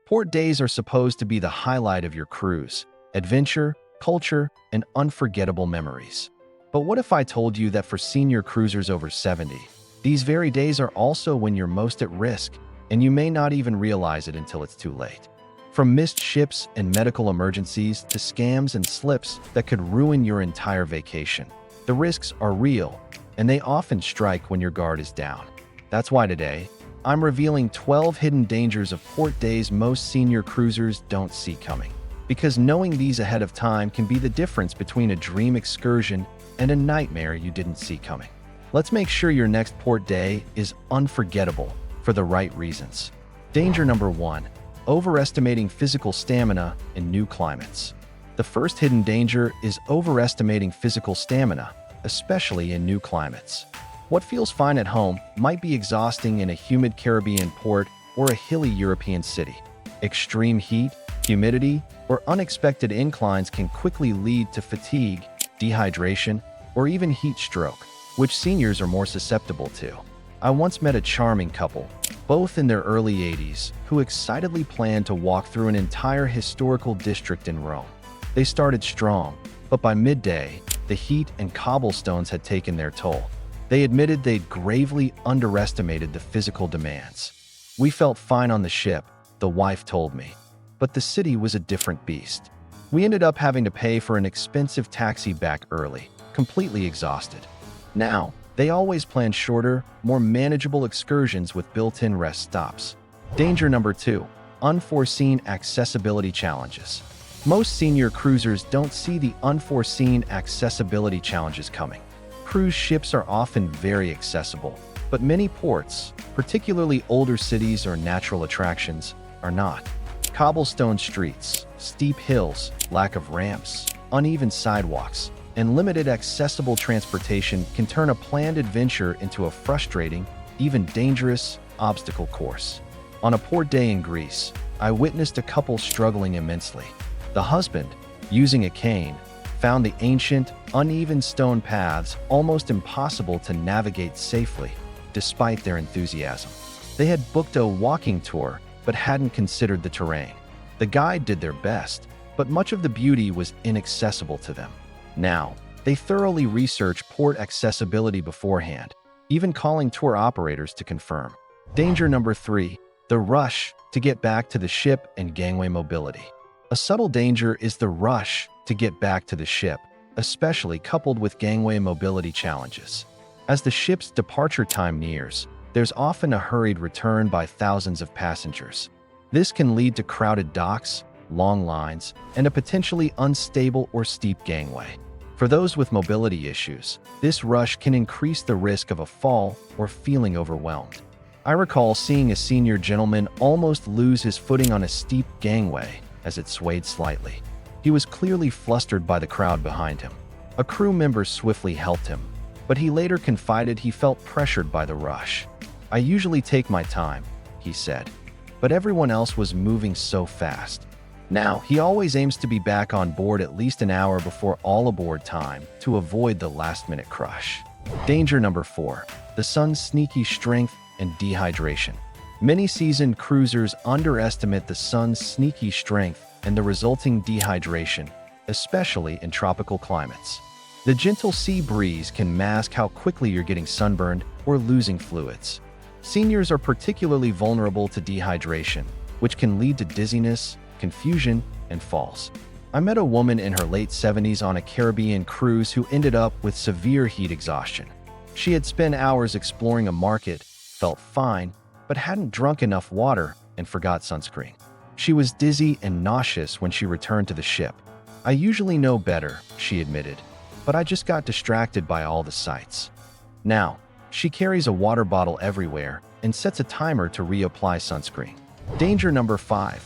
Port days are supposed to be the highlight of your cruise: adventure, culture, and unforgettable memories. But what if I told you that for senior cruisers over 70, these very days are also when you're most at risk, and you may not even realize it until it's too late? From missed ships and medical emergencies to scams and slips that could ruin your entire vacation, the risks are real, and they often strike when your guard is down. That's why today, I'm revealing 12 hidden dangers of port days most senior cruisers don't see coming. Because knowing these ahead of time can be the difference between a dream excursion and a nightmare you didn't see coming. Let's make sure your next port day is unforgettable for the right reasons. Danger number 1: overestimating physical stamina in new climates. The first hidden danger is overestimating physical stamina, especially in new climates. What feels fine at home might be exhausting in a humid Caribbean port or a hilly European city. Extreme heat, humidity, or unexpected inclines can quickly lead to fatigue, dehydration, or even heat stroke, which seniors are more susceptible to. I once met a charming couple, both in their early 80s, who excitedly planned to walk through an entire historical district in Rome. They started strong, but by midday, the heat and cobblestones had taken their toll. They admitted they'd gravely underestimated the physical demands. "We felt fine on the ship," the wife told me, "but the city was a different beast. We ended up having to pay for an expensive taxi back early, completely exhausted." Now, they always plan shorter, more manageable excursions with built-in rest stops. Danger number 2: unforeseen accessibility challenges. Most senior cruisers don't see the unforeseen accessibility challenges coming. Cruise ships are often very accessible, but many ports, particularly older cities or natural attractions, are not. Cobblestone streets, steep hills, lack of ramps, uneven sidewalks, and limited accessible transportation can turn a planned adventure into a frustrating, even dangerous, obstacle course. On a port day in Greece, I witnessed a couple struggling immensely. The husband, using a cane, found the ancient, uneven stone paths almost impossible to navigate safely, despite their enthusiasm. They had booked a walking tour, but hadn't considered the terrain. The guide did their best, but much of the beauty was inaccessible to them. Now, they thoroughly researched port accessibility beforehand, even calling tour operators to confirm. Danger number 3: the rush to get back to the ship and gangway mobility. A subtle danger is the rush to get back to the ship, especially coupled with gangway mobility challenges. As the ship's departure time nears, there's often a hurried return by thousands of passengers. This can lead to crowded docks, long lines, and a potentially unstable or steep gangway. For those with mobility issues, this rush can increase the risk of a fall or feeling overwhelmed. I recall seeing a senior gentleman almost lose his footing on a steep gangway as it swayed slightly. He was clearly flustered by the crowd behind him. A crew member swiftly helped him, but he later confided he felt pressured by the rush. "I usually take my time," he said, "but everyone else was moving so fast." Now, he always aims to be back on board at least an hour before all-aboard time to avoid the last-minute crush. Danger number 4: the sun's sneaky strength and dehydration. Many seasoned cruisers underestimate the sun's sneaky strength and the resulting dehydration, especially in tropical climates. The gentle sea breeze can mask how quickly you're getting sunburned or losing fluids. Seniors are particularly vulnerable to dehydration, which can lead to dizziness, confusion, and falls. I met a woman in her late 70s on a Caribbean cruise who ended up with severe heat exhaustion. She had spent hours exploring a market, felt fine, but hadn't drunk enough water and forgot sunscreen. She was dizzy and nauseous when she returned to the ship. "I usually know better," she admitted, "but I just got distracted by all the sights." Now, she carries a water bottle everywhere and sets a timer to reapply sunscreen. Danger number 5: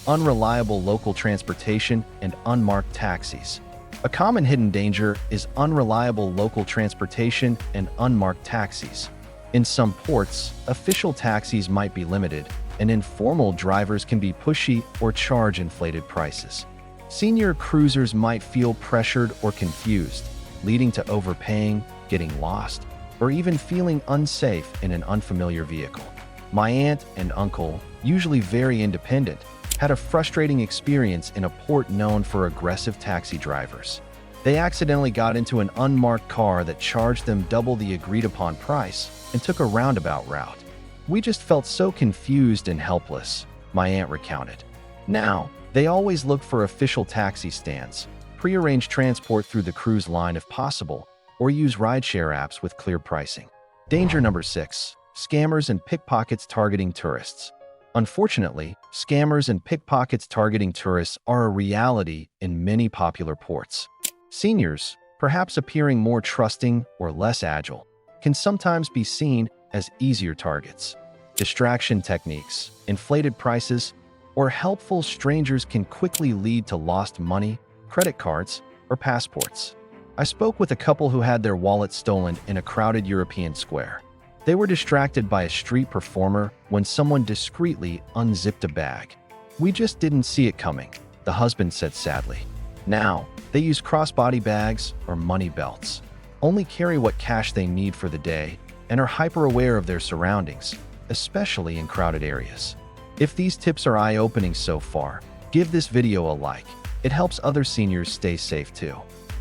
unreliable local transportation and unmarked taxis. A common hidden danger is unreliable local transportation and unmarked taxis. In some ports, official taxis might be limited, and informal drivers can be pushy or charge inflated prices. Senior cruisers might feel pressured or confused, leading to overpaying, getting lost, or even feeling unsafe in an unfamiliar vehicle. My aunt and uncle, usually very independent, had a frustrating experience in a port known for aggressive taxi drivers. They accidentally got into an unmarked car that charged them double the agreed-upon price and took a roundabout route. We just felt so confused and helpless, my aunt recounted. Now, they always look for official taxi stands, prearrange transport through the cruise line if possible, or use rideshare apps with clear pricing. Danger number 6. Scammers and pickpockets targeting tourists. Unfortunately, scammers and pickpockets targeting tourists are a reality in many popular ports. Seniors, perhaps appearing more trusting or less agile, can sometimes be seen as easier targets. Distraction techniques, inflated prices, or helpful strangers can quickly lead to lost money, credit cards, or passports. I spoke with a couple who had their wallets stolen in a crowded European square. They were distracted by a street performer when someone discreetly unzipped a bag. "We just didn't see it coming," the husband said sadly. Now, they use crossbody bags or money belts, only carry what cash they need for the day, and are hyper-aware of their surroundings, especially in crowded areas. If these tips are eye-opening so far, give this video a like. It helps other seniors stay safe too.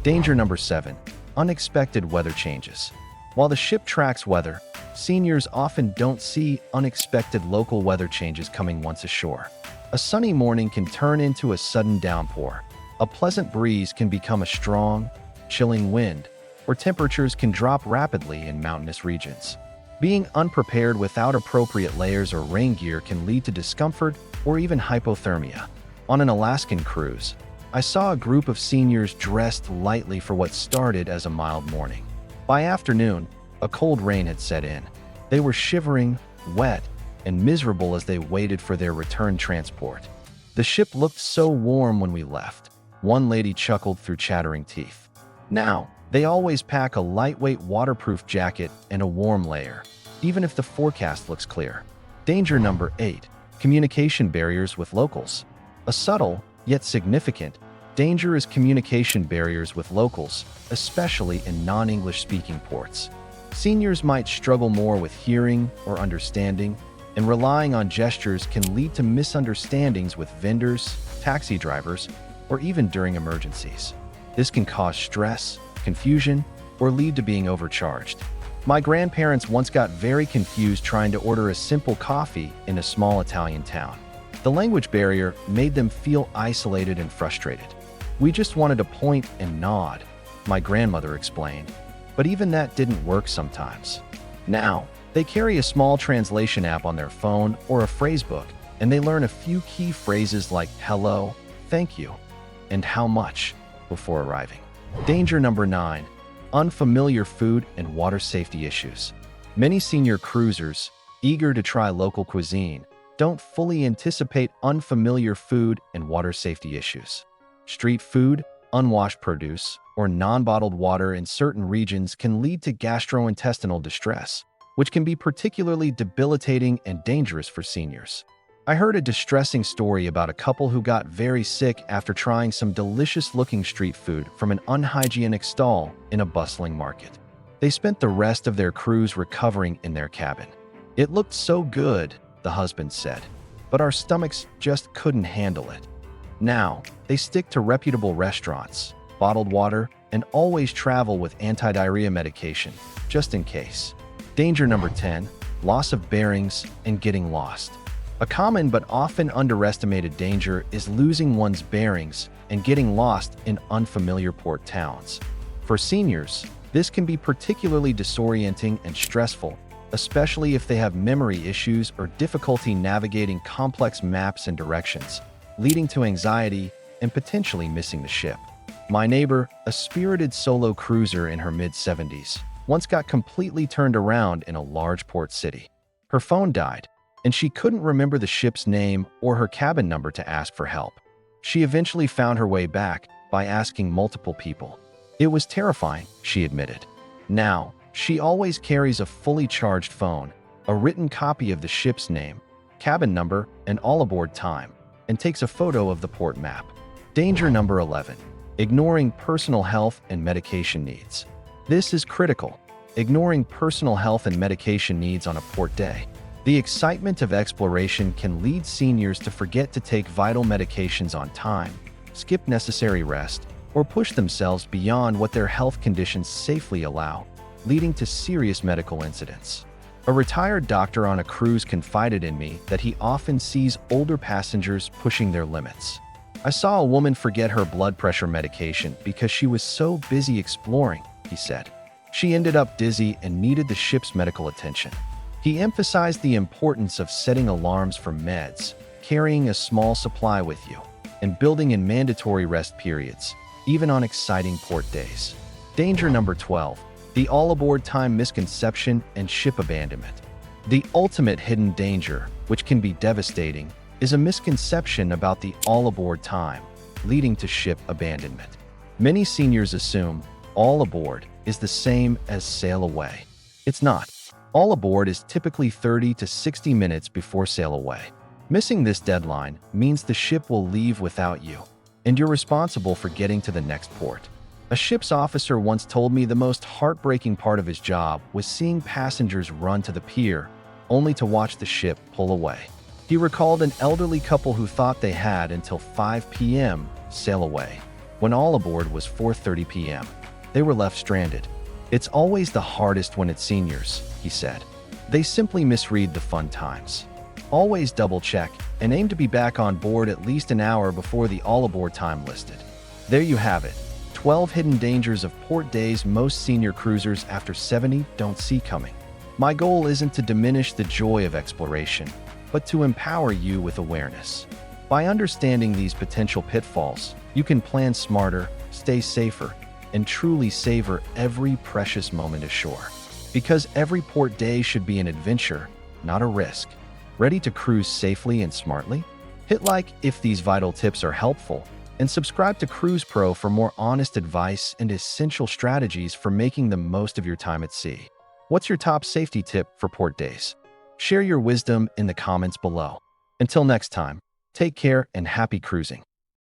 Danger number 7. Unexpected weather changes. While the ship tracks weather, seniors often don't see unexpected local weather changes coming once ashore. A sunny morning can turn into a sudden downpour. A pleasant breeze can become a strong, chilling wind, or temperatures can drop rapidly in mountainous regions. Being unprepared without appropriate layers or rain gear can lead to discomfort or even hypothermia. On an Alaskan cruise, I saw a group of seniors dressed lightly for what started as a mild morning. By afternoon, a cold rain had set in. They were shivering, wet, and miserable as they waited for their return transport. The ship looked so warm when we left. One lady chuckled through chattering teeth. Now, they always pack a lightweight waterproof jacket and a warm layer, even if the forecast looks clear. Danger number 8. Communication barriers with locals. A subtle, yet significant, danger is communication barriers with locals, especially in non-English speaking ports. Seniors might struggle more with hearing or understanding, and relying on gestures can lead to misunderstandings with vendors, taxi drivers, or even during emergencies. This can cause stress, confusion, or lead to being overcharged. My grandparents once got very confused trying to order a simple coffee in a small Italian town. The language barrier made them feel isolated and frustrated. "We just wanted to point and nod," my grandmother explained, but even that didn't work sometimes. Now, they carry a small translation app on their phone or a phrase book, and they learn a few key phrases like hello, thank you, and how much before arriving. Danger number 9. Unfamiliar food and water safety issues. Many senior cruisers, eager to try local cuisine, don't fully anticipate unfamiliar food and water safety issues. Street food, unwashed produce, or non-bottled water in certain regions can lead to gastrointestinal distress, which can be particularly debilitating and dangerous for seniors. I heard a distressing story about a couple who got very sick after trying some delicious-looking street food from an unhygienic stall in a bustling market. They spent the rest of their cruise recovering in their cabin. "It looked so good," the husband said, "but our stomachs just couldn't handle it." Now, they stick to reputable restaurants, bottled water, and always travel with anti-diarrhea medication, just in case. Danger number 10. Loss of bearings and getting lost. A common but often underestimated danger is losing one's bearings and getting lost in unfamiliar port towns. For seniors, this can be particularly disorienting and stressful, especially if they have memory issues or difficulty navigating complex maps and directions, leading to anxiety and potentially missing the ship. My neighbor, a spirited solo cruiser in her mid-70s, once got completely turned around in a large port city. Her phone died, and she couldn't remember the ship's name or her cabin number to ask for help. She eventually found her way back by asking multiple people. "It was terrifying," she admitted. Now, she always carries a fully charged phone, a written copy of the ship's name, cabin number, and all-aboard time, and takes a photo of the port map. Danger number 11. Ignoring personal health and medication needs. This is critical. Ignoring personal health and medication needs on a port day. The excitement of exploration can lead seniors to forget to take vital medications on time, skip necessary rest, or push themselves beyond what their health conditions safely allow, leading to serious medical incidents. A retired doctor on a cruise confided in me that he often sees older passengers pushing their limits. "I saw a woman forget her blood pressure medication because she was so busy exploring," he said. "She ended up dizzy and needed the ship's medical attention." He emphasized the importance of setting alarms for meds, carrying a small supply with you, and building in mandatory rest periods, even on exciting port days. Danger number 12. The all-aboard time misconception and ship abandonment. The ultimate hidden danger, which can be devastating, is a misconception about the all-aboard time, leading to ship abandonment. Many seniors assume all aboard is the same as sail away. It's not. All aboard is typically 30 to 60 minutes before sail away. Missing this deadline means the ship will leave without you, and you're responsible for getting to the next port. A ship's officer once told me the most heartbreaking part of his job was seeing passengers run to the pier, only to watch the ship pull away. He recalled an elderly couple who thought they had until 5 p.m. sail away, when all aboard was 4:30 p.m. They were left stranded. "It's always the hardest when it's seniors," he said. "They simply misread the fun times. Always double-check and aim to be back on board at least an hour before the all-aboard time listed." There you have it. 12 hidden dangers of port days most senior cruisers after 70 don't see coming. My goal isn't to diminish the joy of exploration, but to empower you with awareness. By understanding these potential pitfalls, you can plan smarter, stay safer, and truly savor every precious moment ashore. Because every port day should be an adventure, not a risk. Ready to cruise safely and smartly? Hit like if these vital tips are helpful, and subscribe to Cruise Pro for more honest advice and essential strategies for making the most of your time at sea. What's your top safety tip for port days? Share your wisdom in the comments below. Until next time, take care and happy cruising.